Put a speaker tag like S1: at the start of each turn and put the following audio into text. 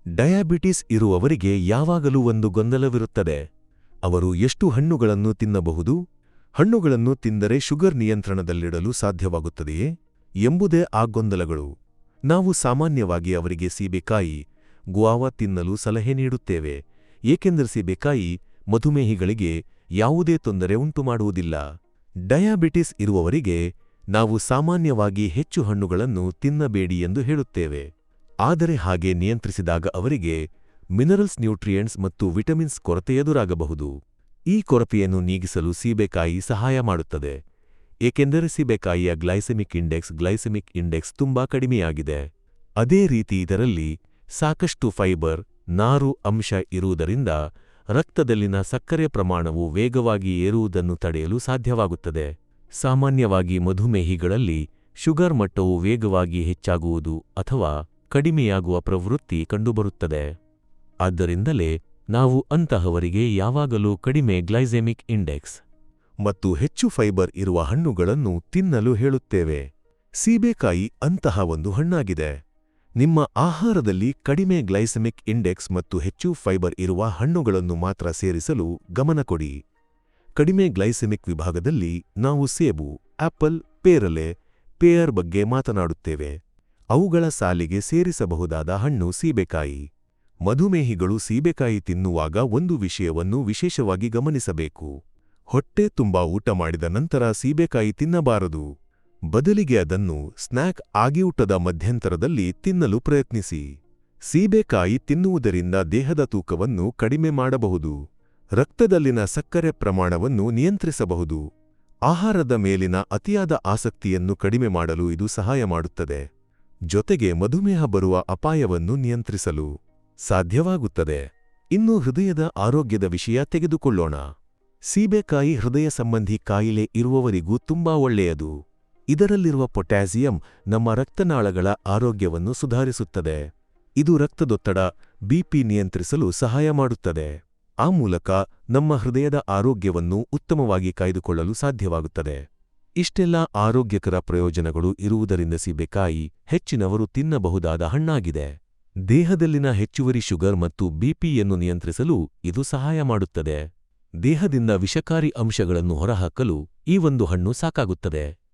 S1: Diabetes ಇರುವವರಿಗೆ ಯಾವಾಗಲೂ ಒಂದು ಗೊಂದಲವಿರುತ್ತದೆ. ಅವರು ಎಷ್ಟು ಹಣ್ಣುಗಳನ್ನು ತಿನ್ನಬಹುದು? ಹಣ್ಣುಗಳನ್ನು ತಿಂದರೆ ಶುಗರ್ ನಿಯಂತ್ರಣದಲ್ಲಿಡಲು ಸಾಧ್ಯವಾಗುತ್ತದೆಯೇ ಎಂಬುದೇ ಆ ಗೊಂದಲಗಳು. ನಾವು ಸಾಮಾನ್ಯವಾಗಿ ಅವರಿಗೆ ಸೀಬೆಕಾಯಿ, ಗುಆವಾ ತಿನ್ನಲು ಸಲಹೆ ನೀಡುತ್ತೇವೆ, ಏಕೆಂದರೆ ಸೀಬೆಕಾಯಿ ಮಧುಮೇಹಿಗಳಿಗೆ ಯಾವುದೇ ತೊಂದರೆ ಉಂಟುಮಾಡುವುದಿಲ್ಲ. ಡಯಾಬಿಟಿಸ್ ಇರುವವರಿಗೆ ನಾವು ಸಾಮಾನ್ಯವಾಗಿ ಹೆಚ್ಚು ಹಣ್ಣುಗಳನ್ನು ತಿನ್ನಬೇಡಿ ಎಂದು ಹೇಳುತ್ತೇವೆ. ಆದರೆ ಹಾಗೆ ನಿಯಂತ್ರಿಸಿದಾಗ ಅವರಿಗೆ ಮಿನರಲ್ಸ್, ನ್ಯೂಟ್ರಿಯೆಂಟ್ಸ್ ಮತ್ತು ವಿಟಮಿನ್ಸ್ ಕೊರತೆ ಎದುರಾಗಬಹುದು. ಈ ಕೊರತೆಯನ್ನು ನೀಗಿಸಲು ಸೀಬೆಕಾಯಿ ಸಹಾಯ ಮಾಡುತ್ತದೆ, ಏಕೆಂದರೆ ಸೀಬೆಕಾಯಿಯ ಗ್ಲೈಸೆಮಿಕ್ ಇಂಡೆಕ್ಸ್ ತುಂಬಾ ಕಡಿಮೆಯಾಗಿದೆ. ಅದೇ ರೀತಿ ಇದರಲ್ಲಿ ಸಾಕಷ್ಟು ಫೈಬರ್, ನಾರು ಅಂಶ ಇರುವುದರಿಂದ ರಕ್ತದಲ್ಲಿನ ಸಕ್ಕರೆ ಪ್ರಮಾಣವು ವೇಗವಾಗಿ ಏರುವುದನ್ನು ತಡೆಯಲು ಸಾಧ್ಯವಾಗುತ್ತದೆ. ಸಾಮಾನ್ಯವಾಗಿ ಮಧುಮೇಹಿಗಳಲ್ಲಿ ಶುಗರ್ ಮಟ್ಟವು ವೇಗವಾಗಿ ಹೆಚ್ಚಾಗುವುದು ಅಥವಾ ಕಡಿಮೆಯಾಗುವ ಪ್ರವೃತ್ತಿ ಕಂಡುಬರುತ್ತದೆ. ಆದ್ದರಿಂದಲೇ ನಾವು ಅಂತಹವರಿಗೆ ಯಾವಾಗಲೂ ಕಡಿಮೆ ಗ್ಲೈಸೆಮಿಕ್ ಇಂಡೆಕ್ಸ್ ಮತ್ತು ಹೆಚ್ಚು ಫೈಬರ್ ಇರುವ ಹಣ್ಣುಗಳನ್ನು ತಿನ್ನಲು ಹೇಳುತ್ತೇವೆ. ಸೀಬೆಕಾಯಿ ಅಂತಹ ಒಂದು ಹಣ್ಣಾಗಿದೆ. ನಿಮ್ಮ ಆಹಾರದಲ್ಲಿ ಕಡಿಮೆ ಗ್ಲೈಸೆಮಿಕ್ ಇಂಡೆಕ್ಸ್ ಮತ್ತು ಹೆಚ್ಚು ಫೈಬರ್ ಇರುವ ಹಣ್ಣುಗಳನ್ನು ಮಾತ್ರ ಸೇರಿಸಲು ಗಮನ ಕೊಡಿ. ಕಡಿಮೆ ಗ್ಲೈಸೆಮಿಕ್ ವಿಭಾಗದಲ್ಲಿ ನಾವು ಸೇಬು, ಆಪಲ್, ಪೇರಲೆ, ಪೇಯರ್ ಬಗ್ಗೆ ಮಾತನಾಡುತ್ತೇವೆ. ಅವುಗಳ ಸಾಲಿಗೆ ಸೇರಿಸಬಹುದಾದ ಹಣ್ಣು ಸೀಬೆಕಾಯಿ. ಮಧುಮೇಹಿಗಳು ಸೀಬೆಕಾಯಿ ತಿನ್ನುವಾಗ ಒಂದು ವಿಷಯವನ್ನು ವಿಶೇಷವಾಗಿ ಗಮನಿಸಬೇಕು. ಹೊಟ್ಟೆ ತುಂಬಾ ಊಟ ಮಾಡಿದ ನಂತರ ಸೀಬೆಕಾಯಿ ತಿನ್ನಬಾರದು. ಬದಲಿಗೆ ಅದನ್ನು ಸ್ನ್ಯಾಕ್ ಆಗಿ ಊಟದ ಮಧ್ಯಂತರದಲ್ಲಿ ತಿನ್ನಲು ಪ್ರಯತ್ನಿಸಿ. ಸೀಬೆಕಾಯಿ ತಿನ್ನುವುದರಿಂದ ದೇಹದ ತೂಕವನ್ನು ಕಡಿಮೆ ಮಾಡಬಹುದು, ರಕ್ತದಲ್ಲಿನ ಸಕ್ಕರೆ ಪ್ರಮಾಣವನ್ನು ನಿಯಂತ್ರಿಸಬಹುದು. ಆಹಾರದ ಮೇಲಿನ ಅತಿಯಾದ ಆಸಕ್ತಿಯನ್ನು ಕಡಿಮೆ ಮಾಡಲು ಇದು ಸಹಾಯ ಮಾಡುತ್ತದೆ. ಜೊತೆಗೆ ಮಧುಮೇಹ ಬರುವ ಅಪಾಯವನ್ನು ನಿಯಂತ್ರಿಸಲು ಸಾಧ್ಯವಾಗುತ್ತದೆ. ಇನ್ನು ಹೃದಯದ ಆರೋಗ್ಯದ ವಿಷಯ ತೆಗೆದುಕೊಳ್ಳೋಣ. ಸೀಬೆಕಾಯಿ ಹೃದಯ ಸಂಬಂಧಿ ಕಾಯಿಲೆ ಇರುವವರಿಗೂ ತುಂಬಾ ಒಳ್ಳೆಯದು. ಇದರಲ್ಲಿರುವ ಪೊಟ್ಯಾಸಿಯಂ ನಮ್ಮ ರಕ್ತನಾಳಗಳ ಆರೋಗ್ಯವನ್ನು ಸುಧಾರಿಸುತ್ತದೆ. ಇದು ರಕ್ತದೊತ್ತಡ, ಬಿಪಿ ನಿಯಂತ್ರಿಸಲು ಸಹಾಯ ಮಾಡುತ್ತದೆ. ಆ ಮೂಲಕ ನಮ್ಮ ಹೃದಯದ ಆರೋಗ್ಯವನ್ನು ಉತ್ತಮವಾಗಿ ಕಾಯ್ದುಕೊಳ್ಳಲು ಸಾಧ್ಯವಾಗುತ್ತದೆ. ಇಷ್ಟೆಲ್ಲ ಆರೋಗ್ಯಕರ ಪ್ರಯೋಜನಗಳು ಇರುವುದರಿಂದ ಸೀಬೆಕಾಯಿ ಹೆಚ್ಚಿನವರು ತಿನ್ನಬಹುದಾದ ಹಣ್ಣಾಗಿದೆ. ದೇಹದಲ್ಲಿನ ಹೆಚ್ಚುವರಿ ಶುಗರ್ ಮತ್ತು ಬಿಪಿಯನ್ನು ನಿಯಂತ್ರಿಸಲು ಇದು ಸಹಾಯ ಮಾಡುತ್ತದೆ. ದೇಹದಿಂದ ವಿಷಕಾರಿ ಅಂಶಗಳನ್ನು ಹೊರಹಾಕಲು ಈ ಒಂದು ಹಣ್ಣು ಸಾಕಾಗುತ್ತದೆ.